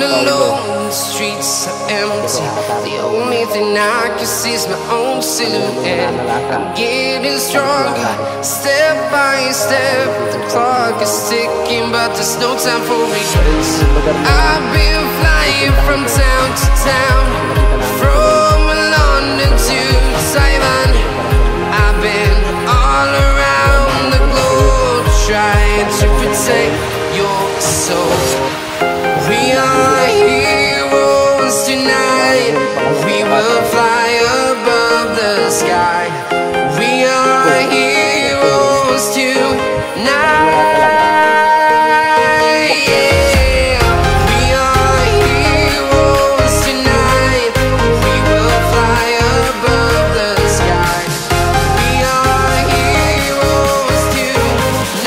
alone, the streets are empty. The only thing I can see is my own silhouette. I'm getting stronger, step by step. The clock is ticking, but there's no time for regrets. I've been flying from town to town, from London to Taiwan. I've been all around the globe, trying to protect your soul. We are heroes tonight. We will fly above the sky. We are heroes tonight. Yeah. We are heroes tonight. We will fly above the sky. We are heroes tonight.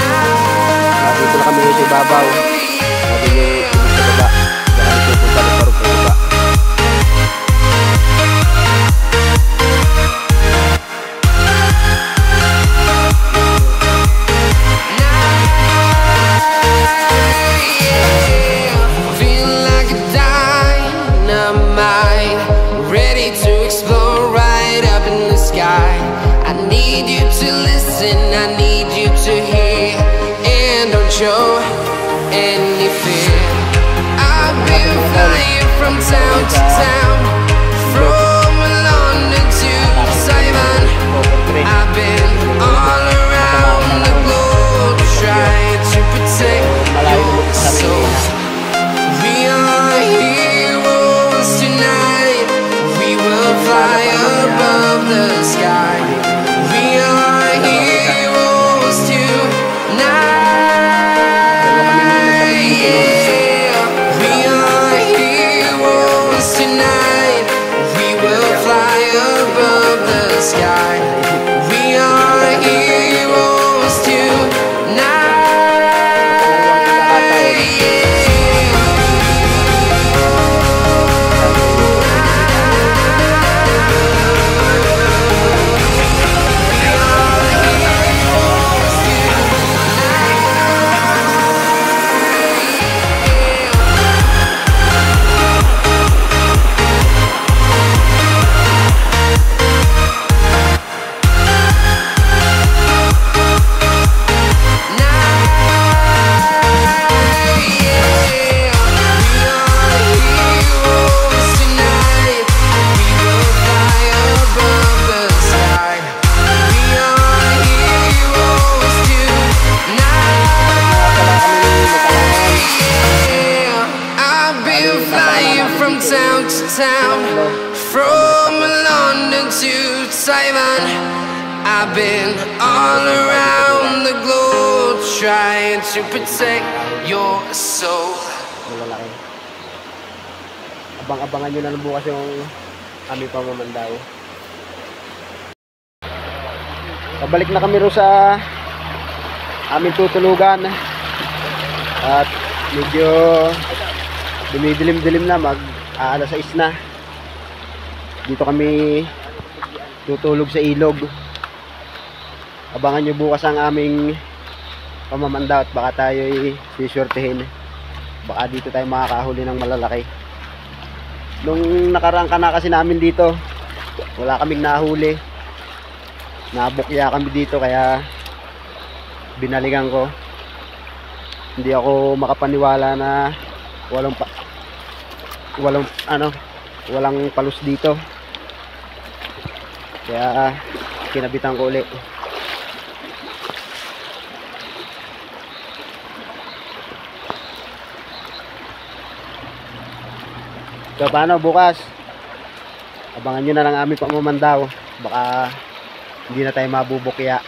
Dito na kami sa ibabaw. I need you to hear, and don't show any fear. I've been flying from town to town, from London to Taiwan. I've been all around the globe, trying to protect your soul. We are heroes tonight. We will fly above the sky. We are heroes tonight. Yeah. We are heroes tonight. We will fly above the sky. We are heroes tonight. From town to town, from London to Taiwan. I've been all around the globe, trying to protect your soul. Malalaki. Abang-abangan nyo na lang bukas yung aming pamamandaw. Pabalik na kami ro sa aming tutulugan. At medyo dumidilim-dilim na, alas 6 na. Dito kami tutulog sa ilog. Abangan nyo bukas ang aming pamamandaw at baka tayo'y sisortehin. Baka dito tayo makakahuli ng malalaki. Nung nakaraang kana kasi namin dito, wala kaming nahuli. Nabukya kami dito kaya binalikan ko. Hindi ako makapaniwala na walang palus dito, kaya kinabitan ko ulit. So paano bukas, abangan nyo na lang aming pamamandaw, baka hindi na tayo mabubukya.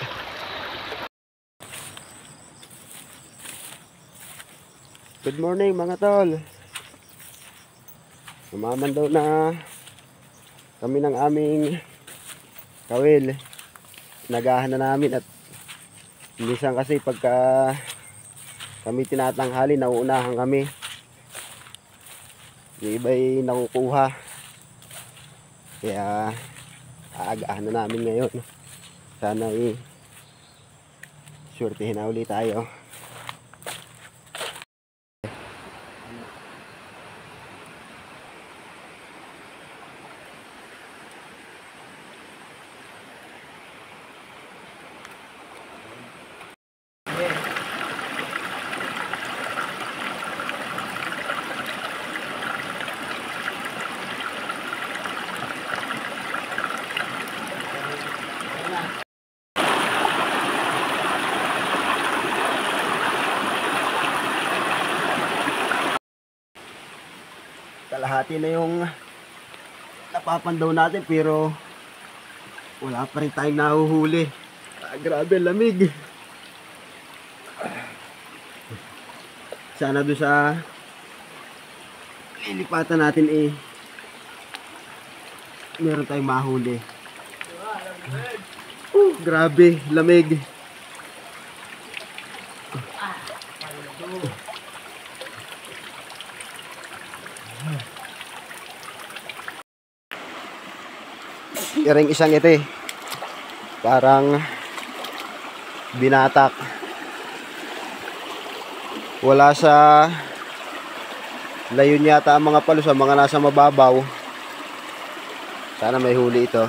Good morning mga tol. Umamandaw na kami ng aming kawil. Nagahan na namin at minsan kasi pagka kami tinatanghali, nauunahan kami. Yung iba'y nakukuha. Kaya aagahan na namin ngayon. Sana surtihin na ulit tayo. kalahati na yung napapandaw natin pero wala pa rin tayong nahuhuli. Grabe lamig. Sana doon sa lilipatan natin meron tayong mahuli. Grabe lamig. Yaring isang ito parang binatak. Wala sa layon yata ang mga palos, ang mga nasa mababaw. Sana may huli ito.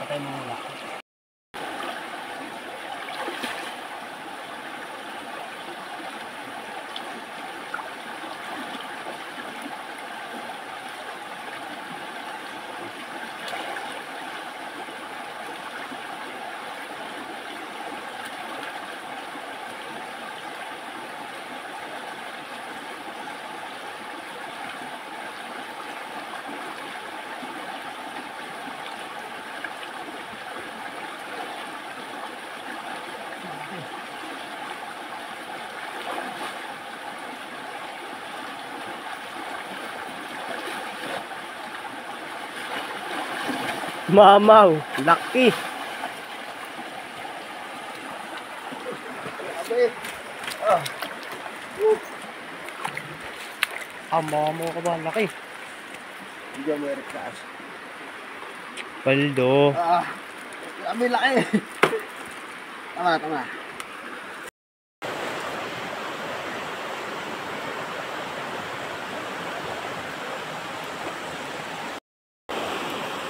Patay mo muna. Mamaw, laki. Mamaw ka ba? Laki. Hindi mo erik taas. Paldo. May laki. Tama.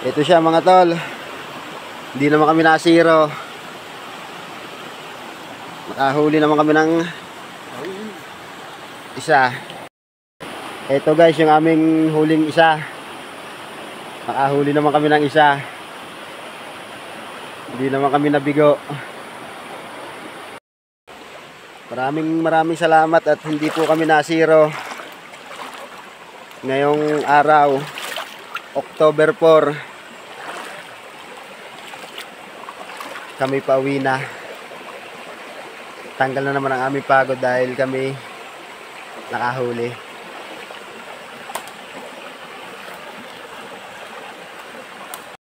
Ito siya mga tol. Hindi naman kami nasiro. Nakahuli naman kami ng isa. Ito guys yung aming huling isa. Nakahuli naman kami ng isa. Hindi naman kami nabigo. Maraming salamat at hindi po kami nasiro. Ngayong araw, October 4. Kami pauwi na. Tanggal na naman ang aming pagod dahil kami nakahuli.